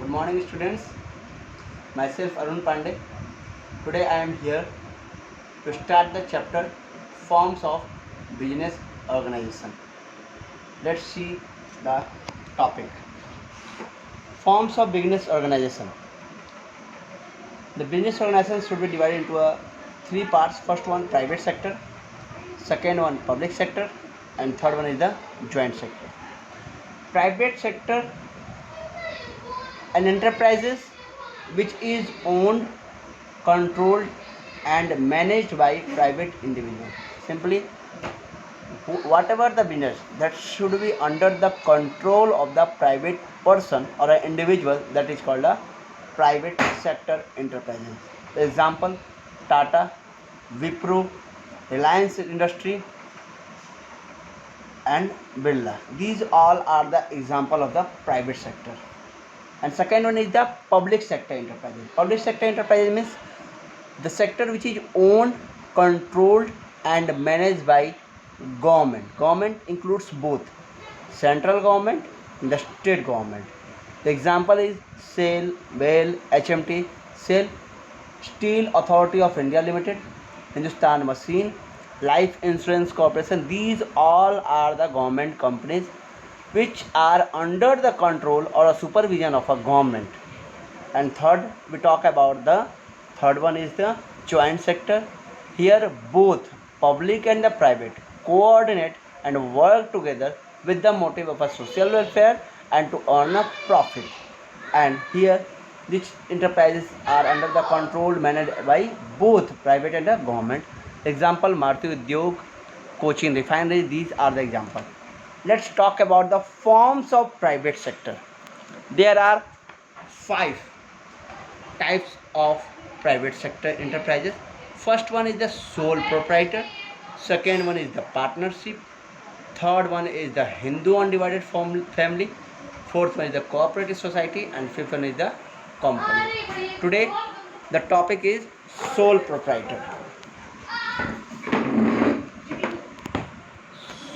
Good morning, students. Myself Arun Pandey. Today I am here to start the chapter Forms of Business Organization. Let's see the topic. Forms of Business Organization. The business organization should be divided into three parts. First one, private sector. Second one, public sector. And third one is the joint sector. Private sector, an enterprises which is owned, controlled and managed by private individual. Simply, whatever the business that should be under the control of the private person or an individual, that is called a private sector enterprises. Example, Tata, Wipro, Reliance Industry and Birla. These all are the example of the private sector. And second one is the public sector enterprises. Public sector enterprises means the sector which is owned, controlled and managed by government. Government includes both central government and the state government. The example is SAIL, BEL, HMT, SAIL, Steel Authority of India Limited, Hindustan Machine, Life Insurance Corporation. These all are the government companies which are under the control or a supervision of a government. And third, we talk about the third one is the joint sector. Here both public and the private coordinate and work together with the motive of a social welfare and to earn a profit. And here these enterprises are under the control managed by both private and the government. Example, Maruti Udyog, Cochin Refinery. These are the example. Let's talk about the forms of private sector. There are 5 types of private sector enterprises. First one is the sole proprietor, second one is the partnership, third one is the Hindu undivided family, fourth one is the cooperative society and fifth one is the company. Today the topic is sole proprietor.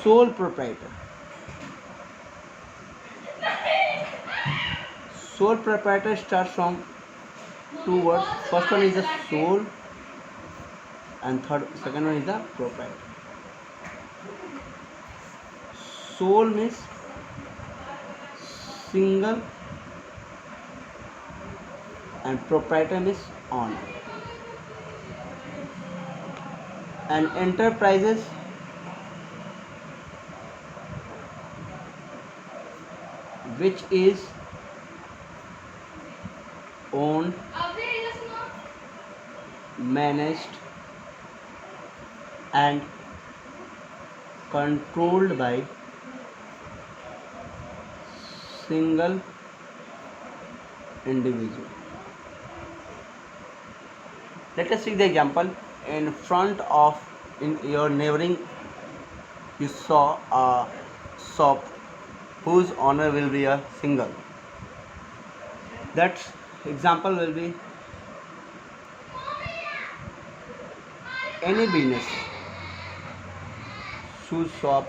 Sole proprietor. Sole proprietor starts from 2 words. First one is the sole and second one is the proprietor. Sole means single and proprietor means owner. And enterprises which is owned, managed and controlled by single individual. Let us see the example. In front of in your neighboring you saw a shop whose owner will be a single. That example will be any business, shoe shop,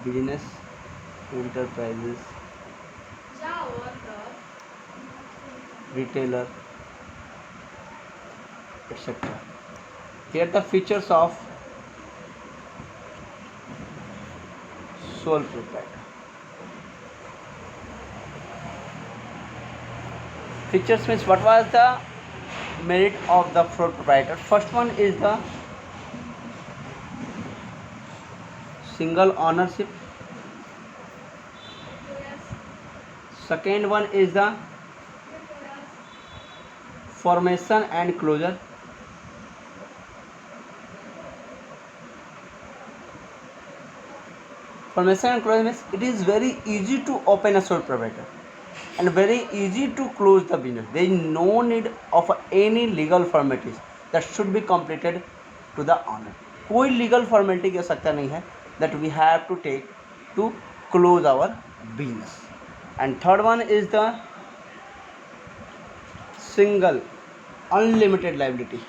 business enterprises, retailer, etc. Here the features of sole proprietor. Features means what was the merit of the sole proprietor. First one is the single ownership. Second one is the formation and closure. Formation and closure means it is very easy to open a sole proprietor and very easy to close the business. There is no need of any legal formalities that should be completed to the owner. कोई legal formality की आवश्यकता नहीं है that we have to take to close our business. And third one is the single unlimited liability.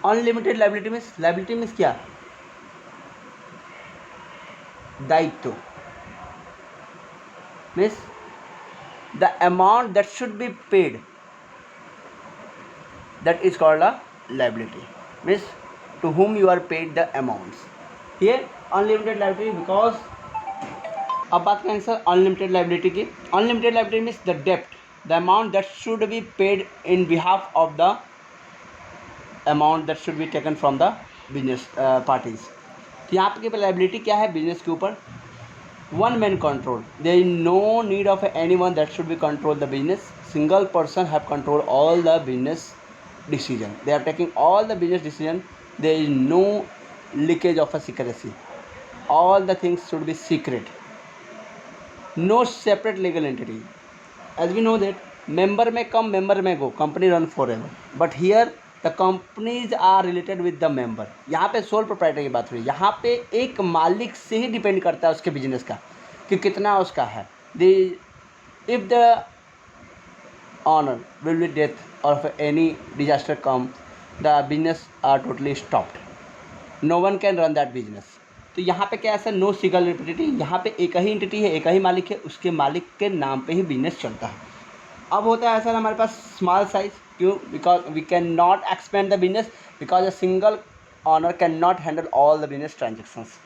Unlimited liability means क्या, दायित्व, means the amount that should be paid, that is called a liability, means to whom you are paid the amounts. Here unlimited liability, because अब बात करेंगे sir unlimited liability की. Unlimited liability means the डेप्ट, the amount that should be paid in behalf of the amount that should be taken from the business parties. तो यहाँ पे liability क्या है बिजनेस के ऊपर, one man control, there is no need of any one that should be control the business, single person have control all the business decision, they are taking all the business decision, there is no leakage of a secrecy, all the things should be secret, no separate legal entity. As we know that member may come, member may go, company run forever, but here the companies are related with the member. यहाँ पे sole proprietor की बात हुई, यहाँ पे एक मालिक से ही डिपेंड करता है उसके बिजनेस का कि कितना उसका है. If the owner will be death or if any disaster come, the business are totally stopped, no one can run that business. तो यहाँ पे क्या ऐसा नो सिंगल एंटिटी, यहाँ पे एक ही एंटिटी है, एक ही मालिक है, उसके मालिक के नाम पे ही बिजनेस चलता है. अब होता है सर हमारे पास स्मॉल साइज, क्यों, because we can not expand the business, because a single owner can not handle all the business transactions.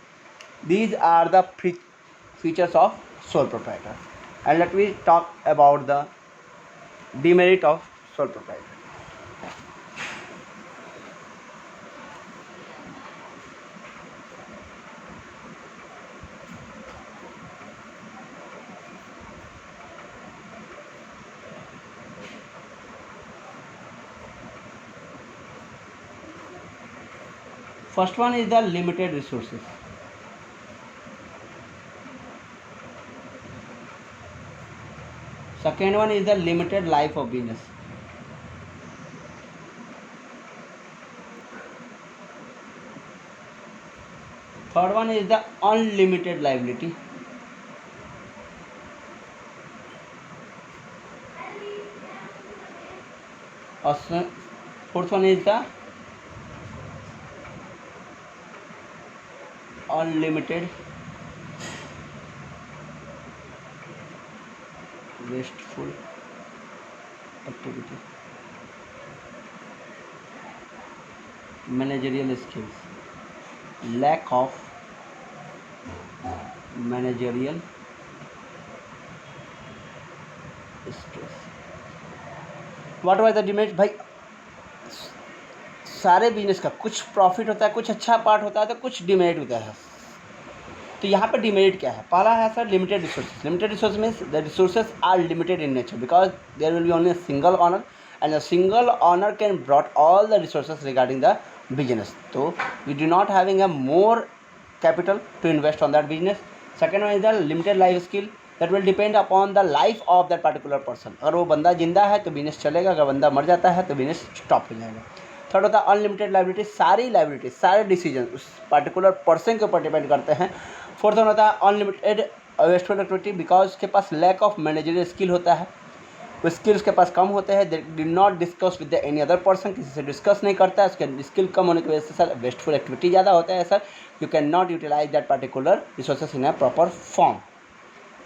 These are the features of sole proprietor. And let we talk about the demerit of sole proprietor. First one is the limited resources. Second one is the limited life of business. Third one is the unlimited liability. Fourth one is the unlimited wasteful activity, managerial skills, lack of managerial stress. What was the demerit? भाई सारे business का कुछ profit होता है, कुछ अच्छा part होता है, तो कुछ डिमेरिट होता है. तो यहाँ पे डिमेरिट क्या है? पहला है sir limited resources. Limited resource means the resources are limited in nature, because there will be only single owner and the single owner can brought all the resources regarding the business. तो we do not having a more capital to invest on that business. Second one is the limited life skill that will depend upon the life of that particular person. अगर वो बंदा जिंदा है तो business चलेगा, अगर बंदा मर जाता है तो बिजनेस स्टॉप हो जाएगा. थर्ड होता है अनलिमिटेड लाइबिलिटी, सारी लाइबिलिटी, सारे डिसीजन उस पर्टिकुलर पर्सन के ऊपर डिपेंड करते हैं. फोर्थ वन होता है अनलिमिटेड वेस्टफुल एक्टिविटी, बिकॉज उसके पास लैक ऑफ मैनेजरियल स्किल होता है, वो स्किल उसके पास कम होते हैं. They did not discuss with any other person, किसी से डिस्कस नहीं करता है, उसके स्किल कम होने की वजह से सर वेस्टफुल एक्टिविटी ज़्यादा होता है. Sir you can not utilise that particular resources in a proper form.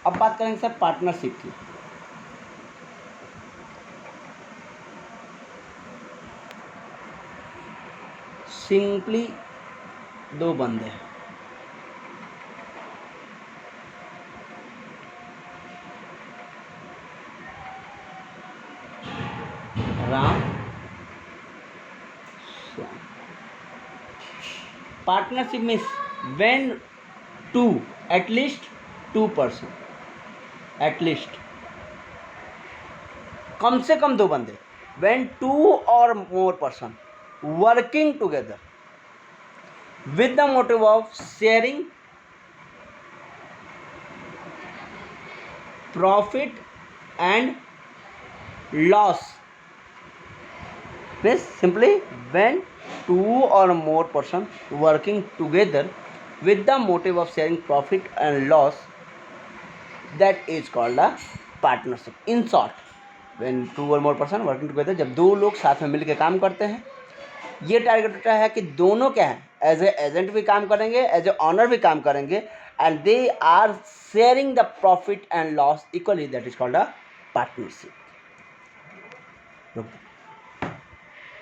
अब बात करेंगे सर पार्टनरशिप की. सिंपली दो बंदे, Ram Shyam. Partnership means when two, at least two person, at least कम से कम दो बंदे, व्हेन टू और more person working together with the motive of sharing profit and loss. Means simply when two or more person working together with the motive of sharing profit and loss, that is called a partnership. In short, when two or more person working together, जब दो लोग साथ में मिलकर काम करते हैं ये टारगेट होता है कि दोनों क्या है, एज ए एजेंट भी काम करेंगे, एज ए ऑनर भी काम करेंगे, and they are sharing the profit and loss equally, that is called a partnership.